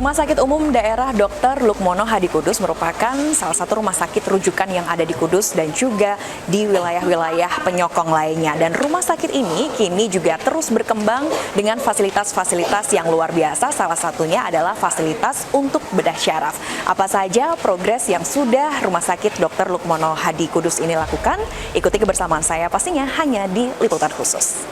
Rumah Sakit Umum Daerah Dr. Lukmono Hadikudus merupakan salah satu rumah sakit rujukan yang ada di Kudus dan juga di wilayah-wilayah penyokong lainnya. Dan rumah sakit ini kini juga terus berkembang dengan fasilitas-fasilitas yang luar biasa. Salah satunya adalah fasilitas untuk bedah syaraf. Apa saja progres yang sudah Rumah Sakit Dr. Lukmono Hadikudus ini lakukan? Ikuti kebersamaan saya pastinya hanya di liputan khusus.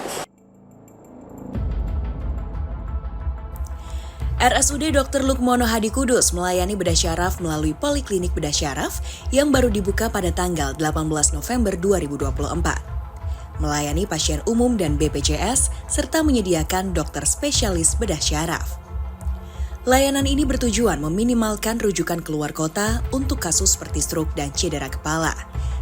RSUD Dr. Lukmono Hadikudus melayani bedah syaraf melalui Poliklinik Bedah Syaraf yang baru dibuka pada tanggal 18 November 2024. Melayani pasien umum dan BPJS, serta menyediakan dokter spesialis bedah syaraf. Layanan ini bertujuan meminimalkan rujukan keluar kota untuk kasus seperti stroke dan cedera kepala,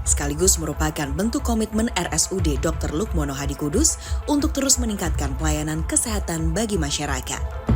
sekaligus merupakan bentuk komitmen RSUD Dr. Lukmono Hadikudus untuk terus meningkatkan pelayanan kesehatan bagi masyarakat.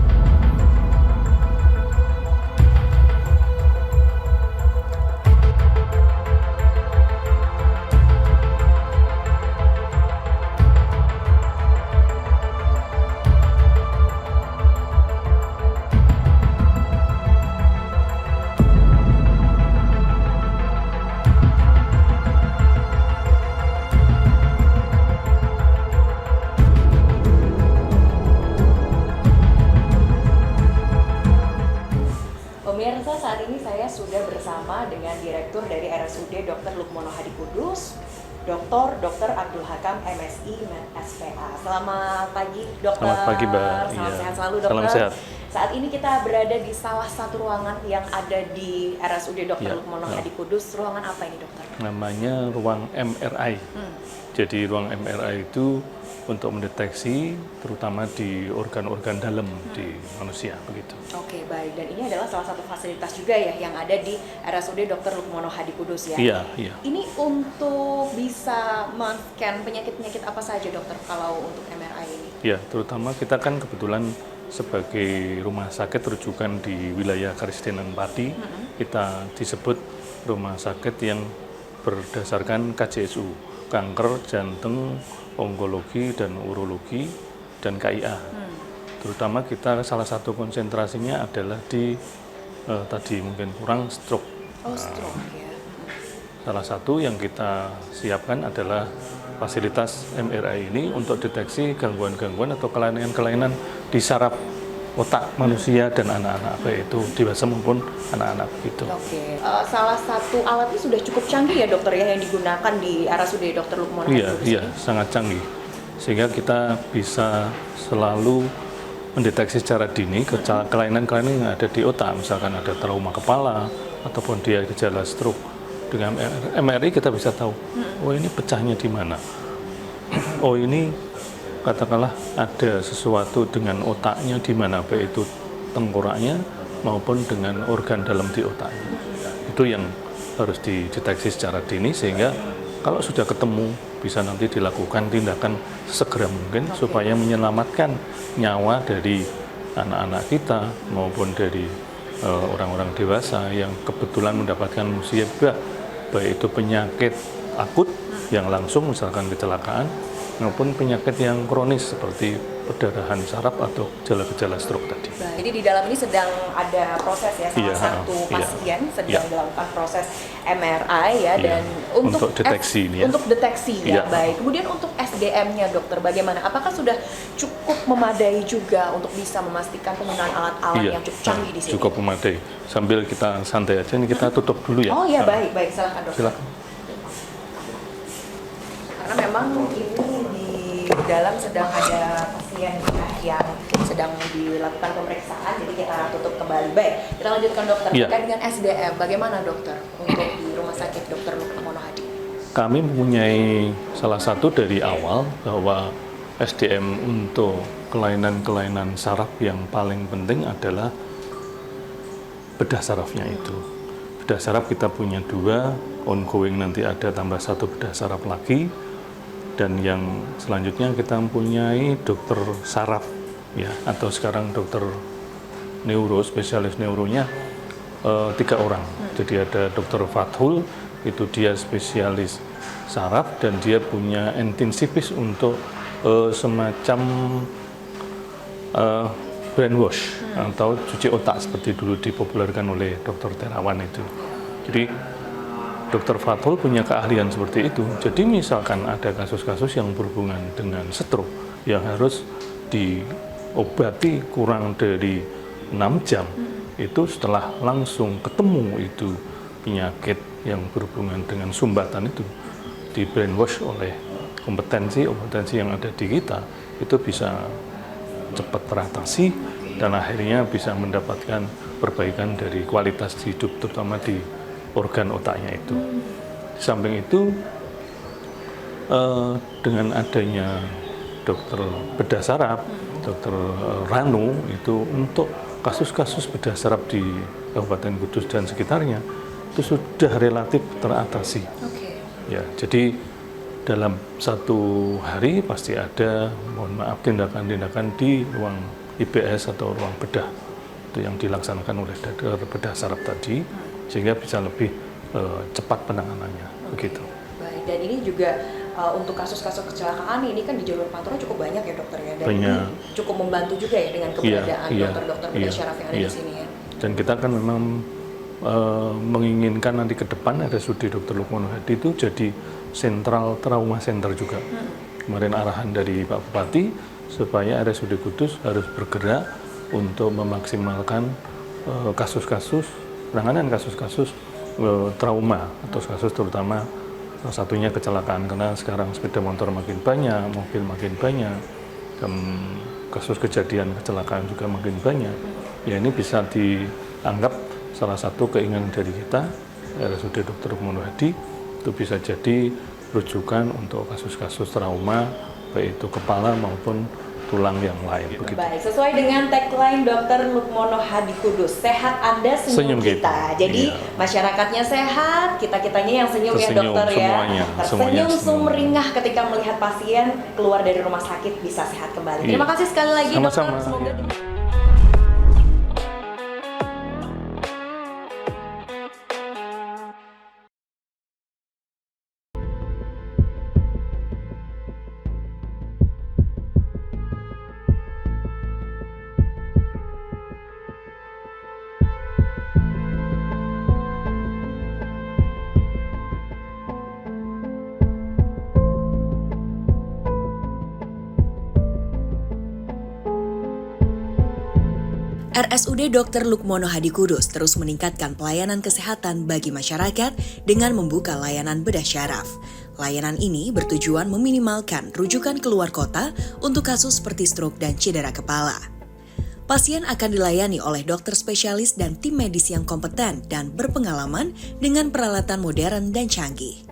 Pemirsa, saat ini saya sudah bersama dengan Direktur dari RSUD Dr. Lukmono Hadikudus, Dr. Abdul Hakam, MSI, SPA. Selamat pagi, Dokter. Selamat pagi, Mbak. Salam sehat selalu, Dokter. Salam sehat. Saat ini kita berada di salah satu ruangan yang ada di RSUD Dr. Lukmono Hadikudus. Ruangan apa ini, Dokter? Namanya ruang MRI. Jadi ruang MRI itu untuk mendeteksi terutama di organ-organ dalam di manusia begitu. Oke, baik. Dan ini adalah salah satu fasilitas juga ya yang ada di RSUD Dr. Lukmono Hadikudus ya. Iya. Ini untuk bisa men-scan penyakit-penyakit apa saja, Dokter, kalau untuk MRI ini? Iya, terutama kita kan kebetulan sebagai rumah sakit rujukan di wilayah Karistenan Pati, kita disebut rumah sakit yang berdasarkan KJSU, kanker, jantung, onkologi dan urologi dan KIA. Terutama kita salah satu konsentrasinya adalah di tadi mungkin kurang stroke. Stroke ya. Salah satu yang kita siapkan adalah fasilitas MRI ini untuk deteksi gangguan-gangguan atau kelainan-kelainan di saraf otak manusia dan anak-anak, baik itu dewasa maupun anak-anak gitu. Oke. Salah satu alatnya sudah cukup canggih ya, Dokter ya, yang digunakan di RSUD Dr. Lukmono Hadikudus. Iya, sangat canggih. Sehingga kita bisa selalu mendeteksi secara dini kelainan-kelainan yang ada di otak, misalkan ada trauma kepala ataupun dia gejala stroke. Dengan MRI kita bisa tahu, oh ini pecahnya di mana. Oh ini katakanlah ada sesuatu dengan otaknya di mana, baik itu tengkoraknya maupun dengan organ dalam di otaknya. Itu yang harus dideteksi secara dini sehingga kalau sudah ketemu bisa nanti dilakukan tindakan segera mungkin supaya menyelamatkan nyawa dari anak-anak kita maupun dari orang-orang dewasa yang kebetulan mendapatkan musibah, baik itu penyakit akut yang langsung misalkan kecelakaan maupun penyakit yang kronis seperti perdarahan saraf atau gejala-gejala stroke tadi. Jadi di dalam ini sedang ada proses ya, salah satu pasien sedang dilakukan proses MRI ya, dan untuk deteksi ini ya. Untuk deteksi ya, baik. Kemudian untuk SDM-nya, Dokter, bagaimana? Apakah sudah cukup memadai juga untuk bisa memastikan penggunaan alat-alat yang cukup canggih di sini? Cukup memadai. Sambil kita santai aja, ini kita tutup dulu ya. Oh iya, baik. Silakan, Dokter. Silakan. Karena memang ini di dalam sedang ada pasien yang sedang dilakukan pemeriksaan, jadi kita tutup kembali. Baik, kita lanjutkan, Dokter. Terkait dengan SDM, bagaimana, Dokter, untuk di Rumah Sakit Dr. Lukmono Hadi? Kami mempunyai salah satu dari awal bahwa SDM untuk kelainan-kelainan saraf yang paling penting adalah bedah sarafnya itu. Bedah saraf kita punya 2, ongoing nanti ada tambah 1 bedah saraf lagi. Dan yang selanjutnya kita mempunyai dokter saraf ya, atau sekarang dokter neuro, spesialis neuronya 3 orang. Jadi ada dokter Fathul, itu dia spesialis saraf dan dia punya intensivis untuk semacam brainwash atau cuci otak seperti dulu dipopulerkan oleh Dr. Terawan itu. Jadi Dr. Fathul punya keahlian seperti itu. Jadi misalkan ada kasus-kasus yang berhubungan dengan stroke yang harus diobati kurang dari 6 jam, itu setelah langsung ketemu itu penyakit yang berhubungan dengan sumbatan itu, di brainwash oleh kompetensi yang ada di kita, itu bisa cepat teratasi dan akhirnya bisa mendapatkan perbaikan dari kualitas hidup, terutama di organ otaknya itu. Di samping itu, dengan adanya dokter bedah saraf, dokter Ranu itu untuk kasus-kasus bedah saraf di Kabupaten Kudus dan sekitarnya itu sudah relatif teratasi. Ya, jadi dalam satu hari pasti ada, mohon maaf, tindakan-tindakan di ruang IBS atau ruang bedah itu yang dilaksanakan oleh dokter bedah saraf tadi, sehingga bisa lebih cepat penanganannya, begitu. Baik, dan ini juga untuk kasus-kasus kecelakaan ini kan di jalur Pantura cukup banyak ya dokter ya, dan ini cukup membantu juga ya dengan keberadaan dokter-dokter bedah saraf yang ada di sini ya. Dan kita kan memang menginginkan nanti ke depan RSUD Dr. Lukmono Hadi itu jadi sentral trauma center juga. Kemarin arahan dari Pak Bupati supaya RSUD Kudus harus bergerak untuk memaksimalkan penanganan kasus-kasus trauma atau kasus terutama salah satunya kecelakaan, karena sekarang sepeda motor makin banyak, mobil makin banyak, dan kasus kejadian kecelakaan juga makin banyak. Ya, ini bisa dianggap salah satu keinginan dari kita RSUD Dr. Lukmono Hadi itu bisa jadi rujukan untuk kasus-kasus trauma baik itu kepala maupun tulang yang lain. Begitu. Baik, sesuai dengan tagline Dr. Lukmono Hadi Kudus, sehat Anda, senyum kita. Jadi masyarakatnya sehat, kita-kitanya yang senyum ya dokter semuanya, ya. Tersenyum sumringah ketika melihat pasien keluar dari rumah sakit bisa sehat kembali. Terima kasih sekali lagi dokter. Semoga RSUD Dr. Lukmono Hadi Kudus terus meningkatkan pelayanan kesehatan bagi masyarakat dengan membuka layanan bedah syaraf. Layanan ini bertujuan meminimalkan rujukan keluar kota untuk kasus seperti stroke dan cedera kepala. Pasien akan dilayani oleh dokter spesialis dan tim medis yang kompeten dan berpengalaman dengan peralatan modern dan canggih.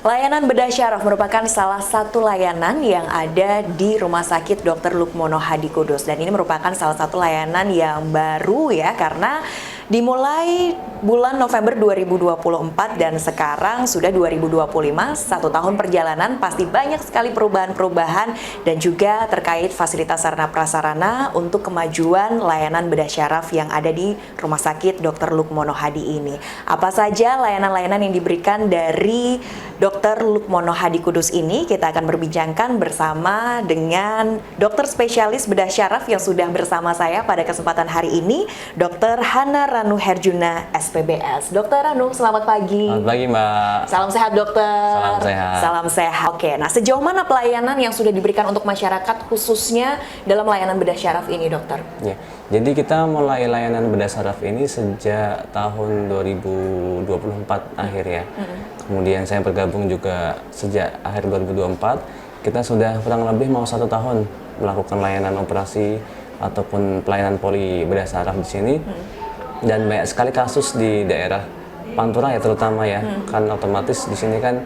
Layanan bedah syaraf merupakan salah satu layanan yang ada di Rumah Sakit Dr. Lukmono Hadi Kudus, dan ini merupakan salah satu layanan yang baru ya, karena dimulai bulan November 2024 dan sekarang sudah 2025, 1 tahun perjalanan, pasti banyak sekali perubahan-perubahan dan juga terkait fasilitas sarana prasarana untuk kemajuan layanan bedah syaraf yang ada di Rumah Sakit Dr. Lukmono Hadi ini. Apa saja layanan-layanan yang diberikan dari Dr. Lukmono Hadi Kudus ini, kita akan berbincangkan bersama dengan dokter spesialis bedah syaraf yang sudah bersama saya pada kesempatan hari ini, Dr. Hana Ranu Herjuna, SPBS. Dokter Ranu, selamat pagi. Selamat pagi, Mbak. Salam sehat, dokter. Salam sehat. Salam sehat. Oke, nah sejauh mana pelayanan yang sudah diberikan untuk masyarakat khususnya dalam layanan bedah syaraf ini, dokter? Ya, jadi kita mulai layanan bedah syaraf ini sejak tahun 2024 akhir ya. Kemudian saya bergabung juga sejak akhir 2024. Kita sudah kurang lebih mau 1 tahun melakukan layanan operasi ataupun pelayanan poli bedah saraf di sini, dan banyak sekali kasus di daerah Pantura ya terutama ya, kan otomatis di sini kan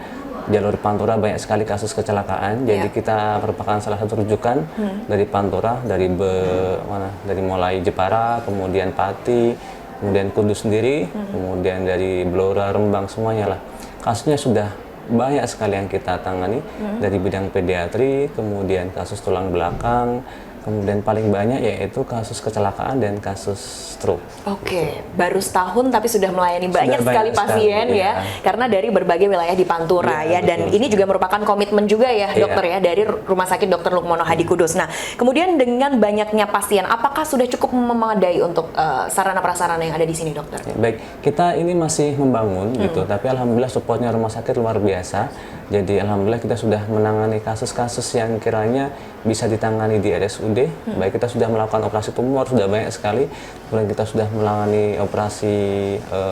jalur Pantura banyak sekali kasus kecelakaan, jadi kita merupakan salah satu rujukan dari Pantura, dari mulai Jepara, kemudian Pati, kemudian Kudus sendiri, kemudian dari Blora, Rembang, semuanya lah. Kasusnya sudah banyak sekali yang kita tangani dari bidang pediatri, kemudian kasus tulang belakang, kemudian paling banyak yaitu kasus kecelakaan dan kasus stroke. Oke, baru setahun tapi sudah melayani banyak sekali pasien ya, karena dari berbagai wilayah di Pantura ya, dan ini juga merupakan komitmen juga ya dokter ya dari Rumah Sakit Dr. Lukmono Hadi Kudus. Nah, kemudian dengan banyaknya pasien, apakah sudah cukup memadai untuk sarana prasarana yang ada di sini, dokter? Ya, baik, kita ini masih membangun gitu, tapi alhamdulillah supportnya rumah sakit luar biasa. Jadi alhamdulillah kita sudah menangani kasus-kasus yang kiranya bisa ditangani di RSUD. Baik, kita sudah melakukan operasi tumor sudah banyak sekali, kemudian kita sudah menangani operasi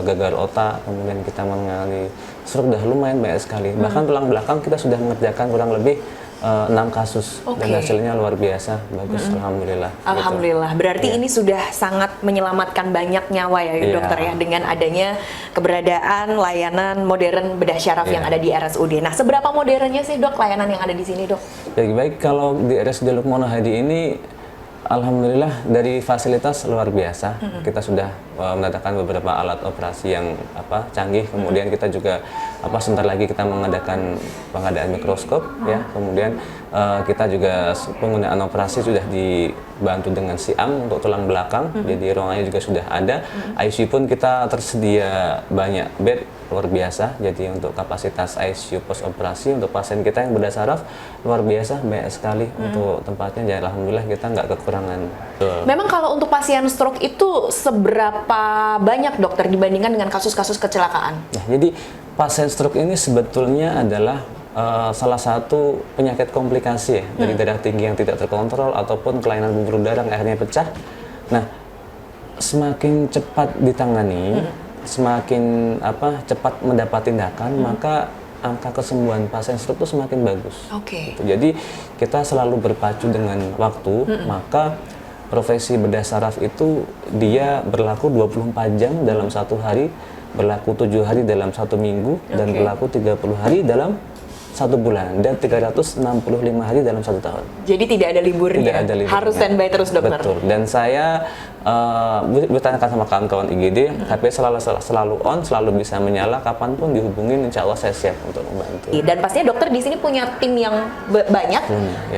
gagal otak, kemudian kita menangani stroke sudah lumayan banyak sekali. Bahkan tulang belakang kita sudah mengerjakan kurang lebih 6 kasus dan hasilnya luar biasa bagus, alhamdulillah. Alhamdulillah, berarti ini sudah sangat menyelamatkan banyak nyawa ya dokter ya, dengan adanya keberadaan layanan modern bedah syaraf yang ada di RSUD. Nah, seberapa modernnya sih dok layanan yang ada di sini, dok? Jadi baik, kalau di RSUD Lukmono Hadi ini alhamdulillah dari fasilitas luar biasa. Kita sudah mendatangkan beberapa alat operasi yang canggih. Kemudian kita juga sebentar lagi kita mengadakan pengadaan mikroskop ya. Kemudian kita juga penggunaan operasi sudah dibantu dengan siam untuk tulang belakang. Jadi ruangannya juga sudah ada. ICU pun kita tersedia banyak bed luar biasa. Jadi untuk kapasitas ICU post operasi untuk pasien kita yang bedah saraf luar biasa banyak sekali untuk tempatnya. Jadi alhamdulillah kita nggak kekurangan. Memang kalau untuk pasien stroke itu seberapa banyak dokter dibandingkan dengan kasus-kasus kecelakaan? Nah, jadi pasien stroke ini sebetulnya adalah salah satu penyakit komplikasi ya, dari darah tinggi yang tidak terkontrol ataupun kelainan pembuluh darah yang akhirnya pecah. Nah, semakin cepat ditangani, semakin cepat mendapat tindakan, maka angka kesembuhan pasien stroke itu semakin bagus. Gitu. Jadi kita selalu berpacu dengan waktu, maka profesi bedah saraf itu dia berlaku 24 jam dalam 1 hari, berlaku 7 hari dalam 1 minggu, dan berlaku 30 hari dalam 1 bulan, dan 365 hari dalam 1 tahun. Jadi tidak ada liburnya, harus standby terus dokter? Betul, dan saya bertanyakan sama kawan-kawan IGD, HP selalu on, selalu bisa menyala, kapanpun dihubungin, insya Allah saya siap untuk membantu. Dan pastinya dokter di sini punya tim yang banyak.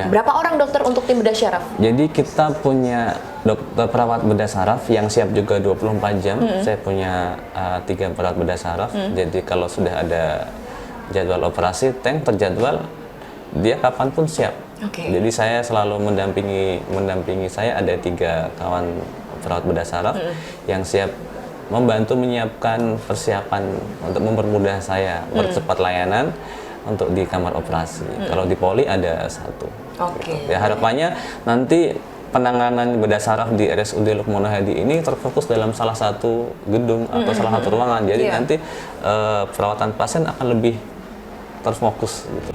Berapa orang dokter untuk tim bedah syaraf? Jadi kita punya dokter perawat bedah saraf yang siap juga 24 jam. Saya punya 3 perawat bedah saraf. Jadi kalau sudah ada jadwal operasi, tank terjadwal, dia kapanpun siap. Jadi saya selalu mendampingi saya ada 3 kawan perawat bedah saraf yang siap membantu menyiapkan persiapan untuk mempermudah saya mempercepat layanan untuk di kamar operasi. Kalau di poli ada 1. Ya, harapannya nanti penanganan bedah saraf di RSUD Lukmono Hadi ini terfokus dalam salah satu gedung atau salah satu ruangan. Jadi nanti perawatan pasien akan lebih terfokus gitu.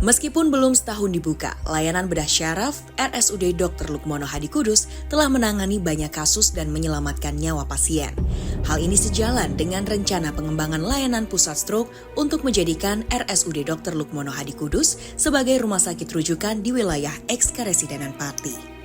Meskipun belum setahun dibuka, layanan bedah syaraf RSUD Dr. Lukmono Hadi Kudus telah menangani banyak kasus dan menyelamatkan nyawa pasien. Hal ini sejalan dengan rencana pengembangan layanan pusat stroke untuk menjadikan RSUD Dr. Lukmono Hadi Kudus sebagai rumah sakit rujukan di wilayah eks-Karesidenan Pati.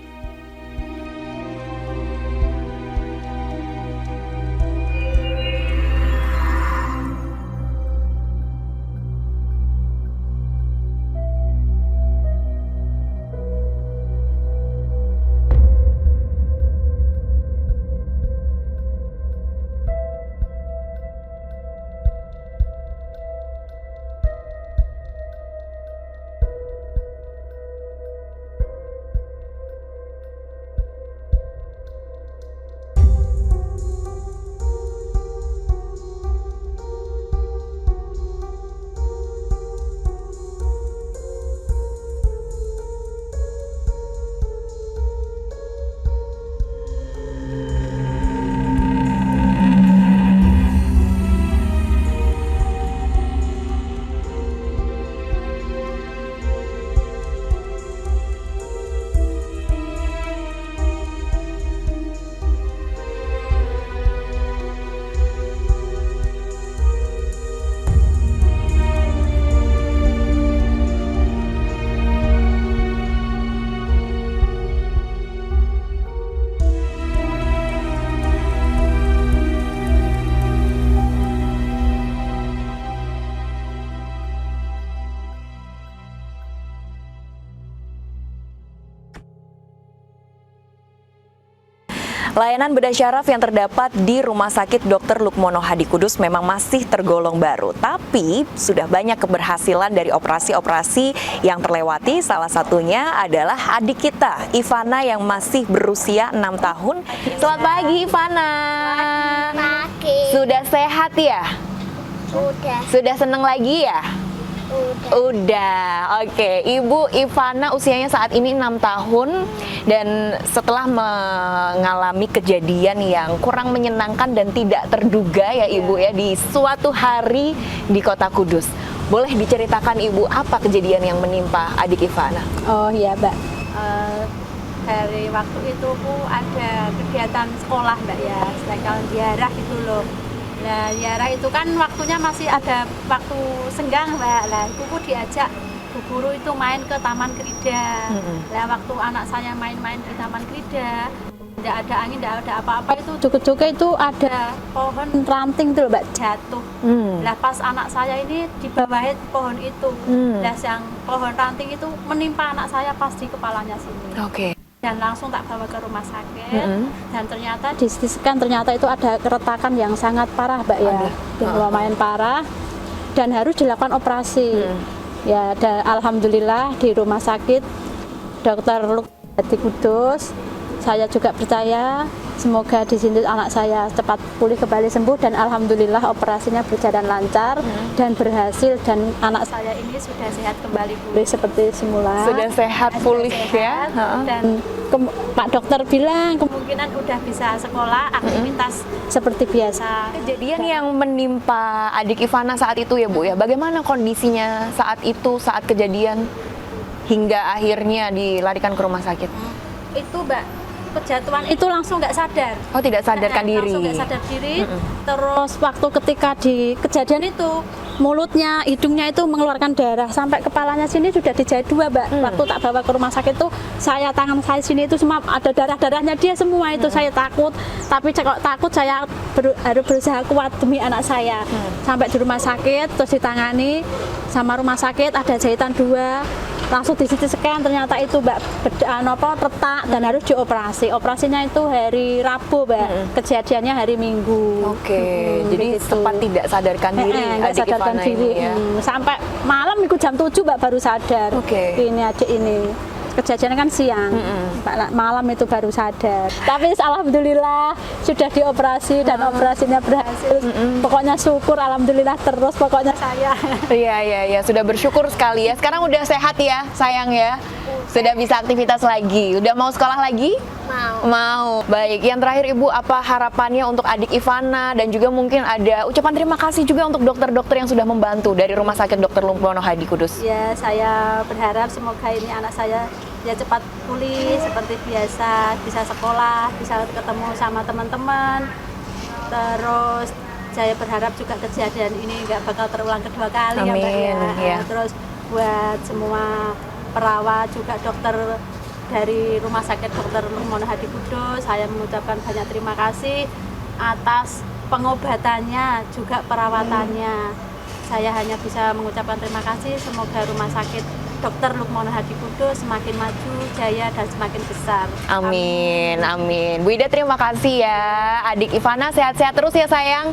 Layanan bedah syaraf yang terdapat di Rumah Sakit Dr. Lukmono Hadi Kudus memang masih tergolong baru, tapi sudah banyak keberhasilan dari operasi-operasi yang terlewati. Salah satunya adalah adik kita, Ivana, yang masih berusia 6 tahun. Selamat pagi, Ivana. Pagi. Sudah sehat ya? Sudah seneng lagi ya? Udah, oke. Ibu Ivana usianya saat ini 6 tahun dan setelah mengalami kejadian yang kurang menyenangkan dan tidak terduga ya Ibu ya di suatu hari di Kota Kudus. Boleh diceritakan Ibu apa kejadian yang menimpa adik Ivana? Oh iya Mbak, dari waktu itu aku ada kegiatan sekolah Mbak ya, sedangkan ziarah gitu loh. Nah, ziarah itu kan waktunya masih ada waktu senggang Mbak. Lah, aku diajak Bu Guru itu main ke Taman Krida. Nah, waktu anak saya main-main di Taman Krida, tidak ada angin, tidak ada apa-apa, itu cukup-cukup itu ada pohon ranting itu loh Mbak, jatuh. Nah, pas anak saya ini di bawah pohon itu. Nah, yang pohon ranting itu menimpa anak saya pas di kepalanya sini. Oke. Dan langsung tak bawa ke rumah sakit, dan ternyata di scan ternyata itu ada keretakan yang sangat parah Mbak ya, lumayan parah dan harus dilakukan operasi. Ya, dan alhamdulillah di rumah sakit Dr. Lukmono Hadi Kudus, saya juga percaya semoga di sini anak saya cepat pulih kembali sembuh dan alhamdulillah operasinya berjalan lancar dan berhasil dan anak saya ini sudah sehat kembali pulih seperti semula. Sudah sehat pulih ya. Dan Pak dokter bilang kemungkinan udah bisa sekolah, aktivitas seperti biasa. Kejadian yang menimpa adik Ivana saat itu ya Bu ya, bagaimana kondisinya saat itu, saat kejadian hingga akhirnya dilarikan ke rumah sakit? Itu Mbak, kejatuhan itu langsung nggak sadar. Oh, tidak sadarkan diri. Langsung nggak sadar diri. Terus waktu ketika di kejadian itu mulutnya, hidungnya itu mengeluarkan darah sampai kepalanya sini sudah dijahit 2 Mbak. Waktu tak bawa ke rumah sakit itu tangan saya sini itu semua ada darah-darahnya dia semua itu. Saya takut, tapi kalau takut saya harus berusaha kuat demi anak saya. Sampai di rumah sakit terus ditangani sama rumah sakit, ada jahitan 2. Langsung di CT scan ternyata itu Mbak retak dan harus dioperasi. Operasinya itu hari Rabu Mbak, kejadiannya hari Minggu. Oke, jadi gitu. sempat tidak sadarkan diri adik Ivana ini ya. Sampai malam itu jam 7 Mbak baru sadar. Ini adik ini. Kejadiannya kan siang, malam itu baru sadar. Tapi alhamdulillah sudah dioperasi dan operasinya berhasil. Pokoknya syukur alhamdulillah terus pokoknya saya. Iya, sudah bersyukur sekali ya. Sekarang udah sehat ya, sayang ya. Sudah bisa aktivitas lagi. Udah mau sekolah lagi? Mau. Baik. Yang terakhir Ibu, apa harapannya untuk adik Ivana dan juga mungkin ada ucapan terima kasih juga untuk dokter-dokter yang sudah membantu dari Rumah Sakit Dr. Lukmono Hadi Kudus? Ya, saya berharap semoga ini anak saya ya cepat pulih seperti biasa, bisa sekolah, bisa ketemu sama teman-teman. Terus saya berharap juga kejadian ini nggak bakal terulang kedua kali. Amin, ya, Mbak, ya. ya. Terus buat semua perawat juga dokter dari Rumah Sakit Dr. Lukmono Hadi Kudus, saya mengucapkan banyak terima kasih atas pengobatannya juga perawatannya. Saya hanya bisa mengucapkan terima kasih, semoga Rumah Sakit Dr. Lukmono Hadi Kudus semakin maju, jaya, dan semakin besar. Amin, amin. Bu Ida terima kasih ya. Adik Ivana sehat-sehat terus ya sayang.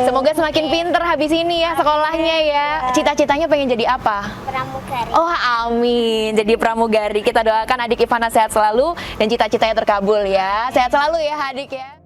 Semoga semakin pinter habis ini ya sekolahnya ya. Cita-citanya pengen jadi apa? Pramugari. Oh amin, jadi pramugari. Kita doakan adik Ivana sehat selalu dan cita-citanya terkabul ya. Sehat selalu ya adik ya.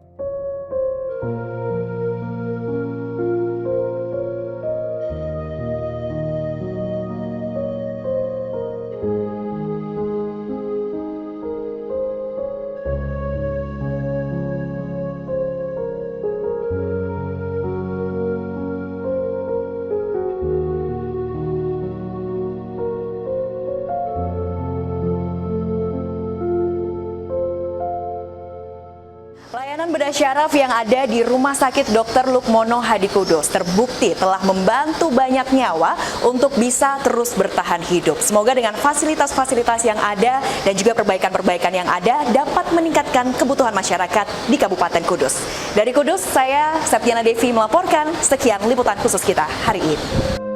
Layanan bedah syaraf yang ada di Rumah Sakit Dr. Lukmono Hadi Kudus terbukti telah membantu banyak nyawa untuk bisa terus bertahan hidup. Semoga dengan fasilitas-fasilitas yang ada dan juga perbaikan-perbaikan yang ada dapat meningkatkan kebutuhan masyarakat di Kabupaten Kudus. Dari Kudus, saya Septiana Devi melaporkan. Sekian liputan khusus kita hari ini.